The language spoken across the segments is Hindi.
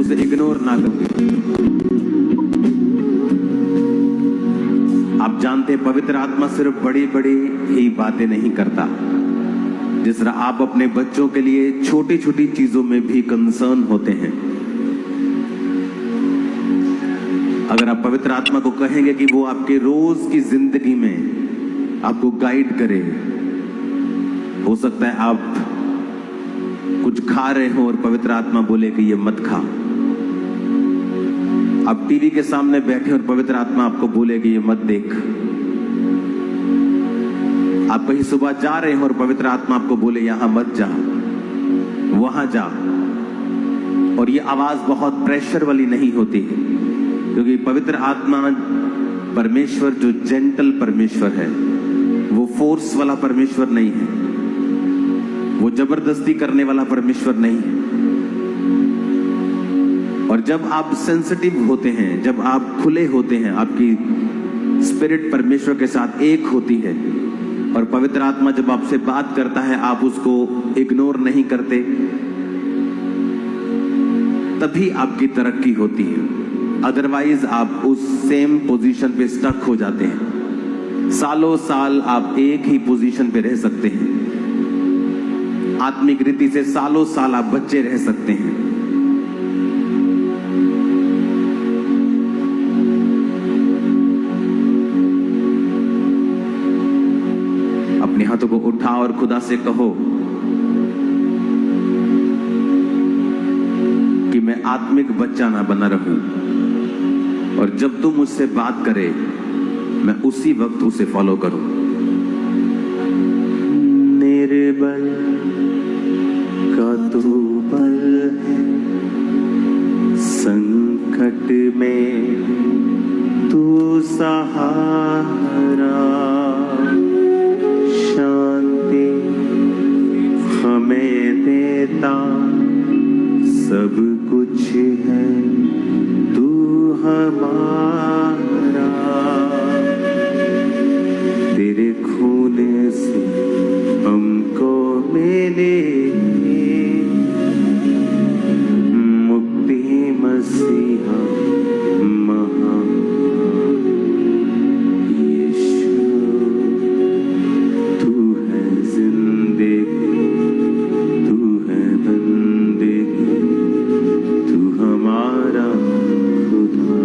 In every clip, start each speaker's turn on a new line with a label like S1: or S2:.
S1: उसे इग्नोर ना करोगे। आप जानते हैं पवित्र आत्मा सिर्फ बड़ी बड़ी ही बातें नहीं करता। जिस तरह आप अपने बच्चों के लिए छोटी छोटी चीजों में भी कंसर्न होते हैं, अगर आप पवित्र आत्मा को कहेंगे कि वो आपके रोज की जिंदगी में आपको गाइड करे, हो सकता है आप कुछ खा रहे हो और पवित्र आत्मा बोले कि ये मत खा। आप टीवी के सामने बैठे और पवित्र आत्मा आपको बोले कि ये मत देख। आप कहीं सुबह जा रहे हो और पवित्र आत्मा आपको बोले यहां मत जा, वहां जा। और ये आवाज बहुत प्रेशर वाली नहीं होती है, क्योंकि पवित्र आत्मा परमेश्वर जो जेंटल परमेश्वर है, वो फोर्स वाला परमेश्वर नहीं है, वो जबरदस्ती करने वाला परमेश्वर नहीं है। और जब आप सेंसिटिव होते हैं, जब आप खुले होते हैं, आपकी स्पिरिट परमेश्वर के साथ एक होती है और पवित्र आत्मा जब आपसे बात करता है आप उसको इग्नोर नहीं करते, तभी आपकी तरक्की होती है। अदरवाइज आप उस सेम पोजीशन पे स्टक हो जाते हैं। सालों साल आप एक ही पोजीशन पे रह सकते हैं। आत्मिक रीति से सालों साल आप बच्चे रह सकते हैं। अपने हाथों को उठाओ और खुदा से कहो कि मैं आत्मिक बच्चा ना बना रहूं, और जब तुम मुझसे बात करे मैं उसी वक्त उसे फॉलो करूं। निर्बल का तू बल है, संकट में तू सहारा, शांति हमें देता सब कुछ है तू हमारा। तेरे खून से हमको मिले मुक्ति, मसीहा महान यीशु, तू है जिंदगी, तू है बंदगी, तू हमारा खुदा।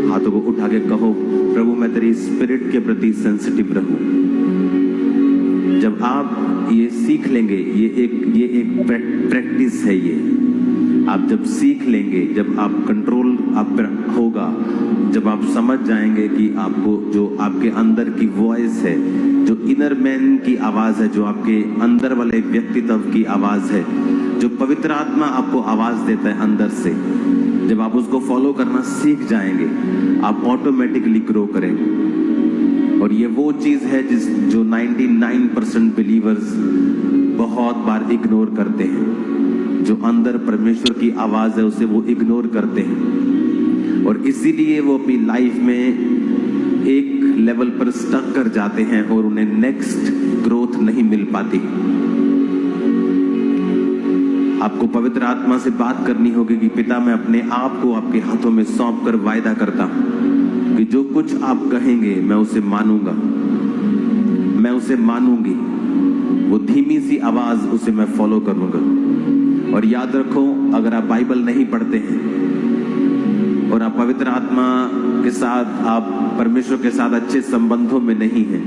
S1: हाथों को उठा के कहो, प्रभु मैं तेरी स्पिरिट के प्रति सेंसिटिव रहूं। जब आप ये सीख लेंगे, ये एक प्रैक्टिस है। ये आप जब सीख लेंगे, जब आप कंट्रोल आप पर होगा, जब आप समझ जाएंगे कि आपको जो आपके अंदर की वॉइस है, जो इनर मैन की आवाज है, जो आपके अंदर वाले व्यक्तित्व की आवाज है, जो पवित्र आत्मा आपको आवाज देता है अंदर से, जब आप उसको फॉलो करना सीख जाएंगे, आप ऑटोमेटिकली ग्रो करेंगे। और ये वो चीज है जो 99% बिलीवर्स बहुत बार इग्नोर करते हैं। जो अंदर परमेश्वर की आवाज है उसे वो इग्नोर करते हैं, और इसीलिए वो अपनी लाइफ में एक लेवल पर स्टक कर जाते हैं और उन्हें नेक्स्ट ग्रोथ नहीं मिल पाती। आपको पवित्र आत्मा से बात करनी होगी कि पिता मैं अपने आप को आपके हाथों में सौंप कर वायदा करता हूं कि जो कुछ आप कहेंगे मैं उसे मानूंगा, मैं उसे मानूंगी। वो धीमी सी आवाज, उसे मैं फॉलो करूंगा। और याद रखो, अगर आप बाइबल नहीं पढ़ते हैं और आप पवित्र आत्मा के साथ, आप परमेश्वर के साथ अच्छे संबंधों में नहीं हैं,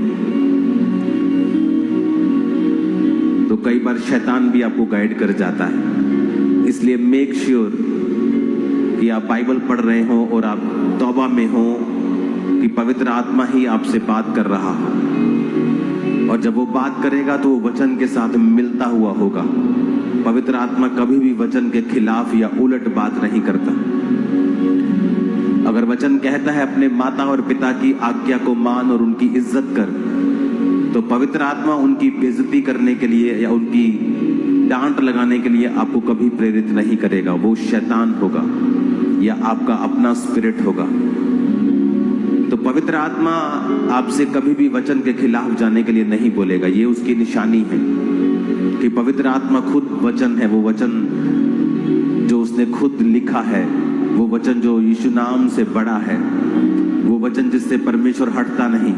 S1: तो कई बार शैतान भी आपको गाइड कर जाता है। इसलिए मेक श्योर कि आप बाइबल पढ़ रहे हो और आप तौबा में हो कि पवित्र आत्मा ही आपसे बात कर रहा हो, और जब वो बात करेगा तो वो वचन के साथ मिलता हुआ होगा। पवित्र आत्मा कभी भी वचन के खिलाफ या उलट बात नहीं करता। अगर वचन कहता है अपने माता और पिता की आज्ञा को मान और उनकी इज्जत कर, तो पवित्र आत्मा उनकी बेइज्जती करने के लिए या उनकी डांट लगाने के लिए आपको कभी प्रेरित नहीं करेगा। वो शैतान होगा या आपका अपना स्पिरिट होगा। तो पवित्र आत्मा आपसे कभी भी वचन के खिलाफ जाने के लिए नहीं बोलेगा। ये उसकी निशानी है कि पवित्र आत्मा खुद वचन है। वो वचन जो उसने खुद लिखा है, वो वचन जो यीशु नाम से बड़ा है, वो वचन जिससे परमेश्वर हटता नहीं,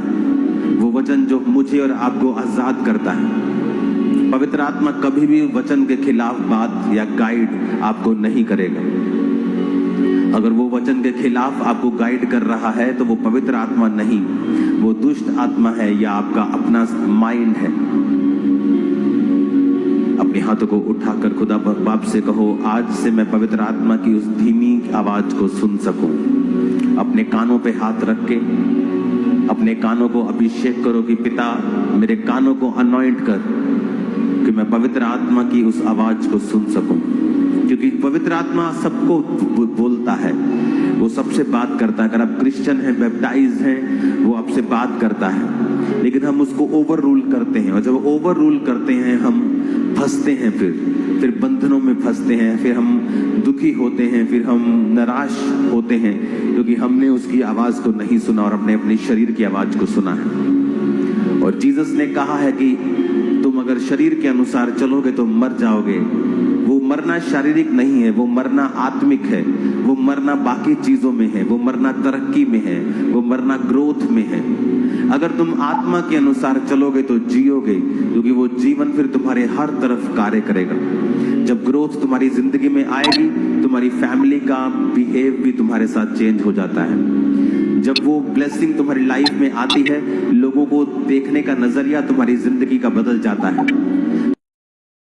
S1: वो वचन जो मुझे और आपको आजाद करता है। पवित्र आत्मा कभी भी वचन के खिलाफ बात या गाइड आपको नहीं करेगा। अगर वो वचन के खिलाफ आपको गाइड कर रहा है तो वो पवित्र आत्मा नहीं, वो दुष्ट आत्मा है या आपका अपना माइंड है। अपने हाथों को उठाकर खुदा बाप से कहो, आज से मैं पवित्र आत्मा की उस धीमी आवाज को सुन सकूं। अपने कानों पे हाथ रख के अपने कानों को अभिषेक करो कि पिता मेरे कानों को अनॉइंट कर कि मैं पवित्र आत्मा की उस आवाज को सुन सकूं। क्योंकि पवित्र आत्मा सबको बोलता है, वो सबसे बात करता है। अगर आप क्रिश्चियन हैं, बैप्टाइज हैं, वो आपसे बात करता है, लेकिन हम उसको ओवर रूल करते हैं। और जब ओवर रूल करते हैं हम फंसते हैं, फिर बंधनों में फंसते हैं, फिर हम दुखी होते हैं, फिर हम निराश होते हैं क्योंकि हमने उसकी आवाज को नहीं सुना और हमने अपने शरीर की आवाज को सुना है। और जीसस ने कहा है कि तुम अगर शरीर के अनुसार चलोगे तो मर जाओगे। वो मरना शारीरिक नहीं है, वो मरना आत्मिक है, वो मरना बाकी चीजों में है, वो मरना तरक्की में है, वो मरना ग्रोथ में है। अगर तुम आत्मा के अनुसार चलोगे तो जियोगे, क्योंकि वो जीवन फिर तुम्हारे हर तरफ कार्य करेगा। जब ग्रोथ तुम्हारी जिंदगी में आएगी, तुम्हारी फैमिली का बिहेव भी तुम्हारे साथ चेंज हो जाता है। जब वो ब्लेसिंग तुम्हारी लाइफ में आती है, लोगों को देखने का नजरिया तुम्हारी जिंदगी का बदल जाता है।